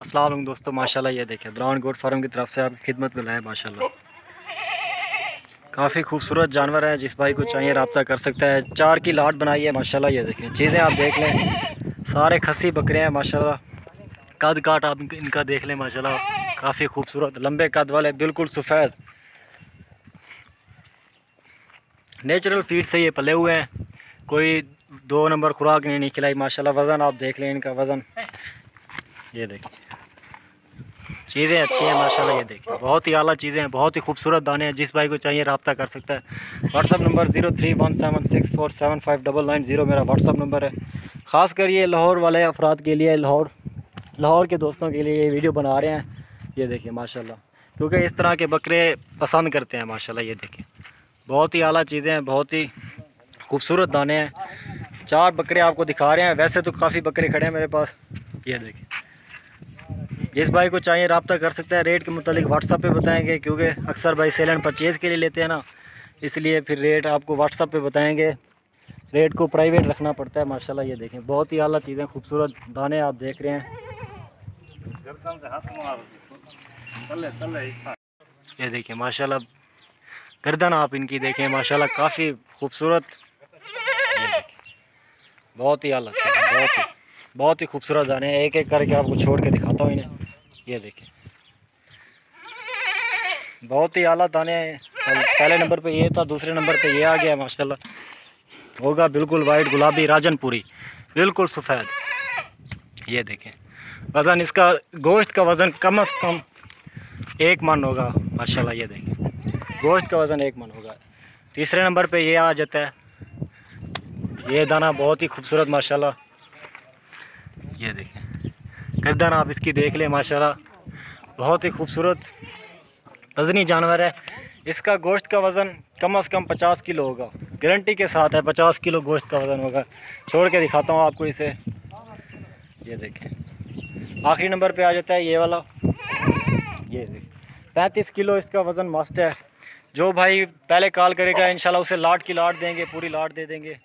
अस्सलाम वालेकुम दोस्तों, माशाल्लाह ये देखें ब्राउन गोट फार्म की तरफ से आपकी खिदमत में लाए। माशाल्लाह काफ़ी खूबसूरत जानवर है। जिस भाई को चाहिए रब्ता कर सकता है। 4 की लाट बनाई है माशाल्लाह। ये देखें चीज़ें आप देख लें, सारे खस्सी बकरे हैं माशाल्लाह। कद काट आप इनका देख लें माशाल्लाह, काफ़ी खूबसूरत लंबे कद वाले, बिल्कुल सफ़ेद नेचुरल फीड से ये पले हुए हैं। कोई 2 नंबर खुराक नहीं खिलाई माशाल्लाह। वज़न आप देख लें, इनका वज़न ये देखें, चीज़ें अच्छी हैं माशाल्लाह। ये देखिए बहुत ही आला चीज़ें हैं, बहुत ही खूबसूरत दाने हैं। जिस भाई को चाहिए रब्ता कर सकता है। व्हाट्सअप नंबर 031764759990 मेरा व्हाट्सअप नंबर है। ख़ास कर ये लाहौर वाले अफराद के लिए, लाहौर के दोस्तों के लिए ये वीडियो बना रहे हैं। ये देखिए माशाल्लाह, क्योंकि इस तरह के बकरे पसंद करते हैं माशाल्लाह। ये देखिए बहुत ही आला चीज़ें हैं, बहुत ही खूबसूरत दाने हैं। 4 बकरे आपको दिखा रहे हैं, वैसे तो काफ़ी बकरे खड़े हैं मेरे पास। ये देखिए जिस भाई को चाहिए रब्ता कर सकता है। रेट के मुतालिक व्हाट्सअप पे बताएंगे, क्योंकि अक्सर भाई सेल एंड परचेज़ के लिए लेते हैं ना, इसलिए फिर रेट आपको व्हाट्सअप पे बताएंगे। रेट को प्राइवेट रखना पड़ता है माशाल्लाह। ये देखें बहुत ही आला चीज़ें, खूबसूरत दाने आप देख रहे हैं। ये देखिए माशाल्लाह, गर्दन आप इनकी देखें माशाल्लाह, काफ़ी खूबसूरत। बहुत ही आला चीज़ें, बहुत ही खूबसूरत दाने हैं। एक एक करके आपको छोड़ के दिखाता हूँ इन्हें। ये देखिए बहुत ही आला दाने हैं। पहले नंबर पे ये था, दूसरे नंबर पे ये आ गया माशाल्लाह। होगा बिल्कुल वाइट गुलाबी राजनपुरी, बिल्कुल सफ़ेद। ये देखें वज़न इसका, गोश्त का वज़न कम से कम 1 मन होगा माशाल्लाह। ये देखें गोश्त का वज़न 1 मन होगा। तीसरे नंबर पे ये आ जाता है। ये दाना बहुत ही खूबसूरत माशाल्लाह। ये देखें गर्दन आप इसकी देख लें माशाल्लाह, बहुत ही खूबसूरत वज़नी जानवर है। इसका गोश्त का वज़न कम से कम 50 किलो होगा, गारंटी के साथ है। 50 किलो गोश्त का वज़न होगा। छोड़ के दिखाता हूँ आपको इसे। ये देखें आखिरी नंबर पे आ जाता है ये वाला। ये देखें 35 किलो इसका वज़न मस्त है। जो भाई पहले कॉल करेगा इंशाल्लाह उसे लाट की लाट देंगे, पूरी लाट दे देंगे।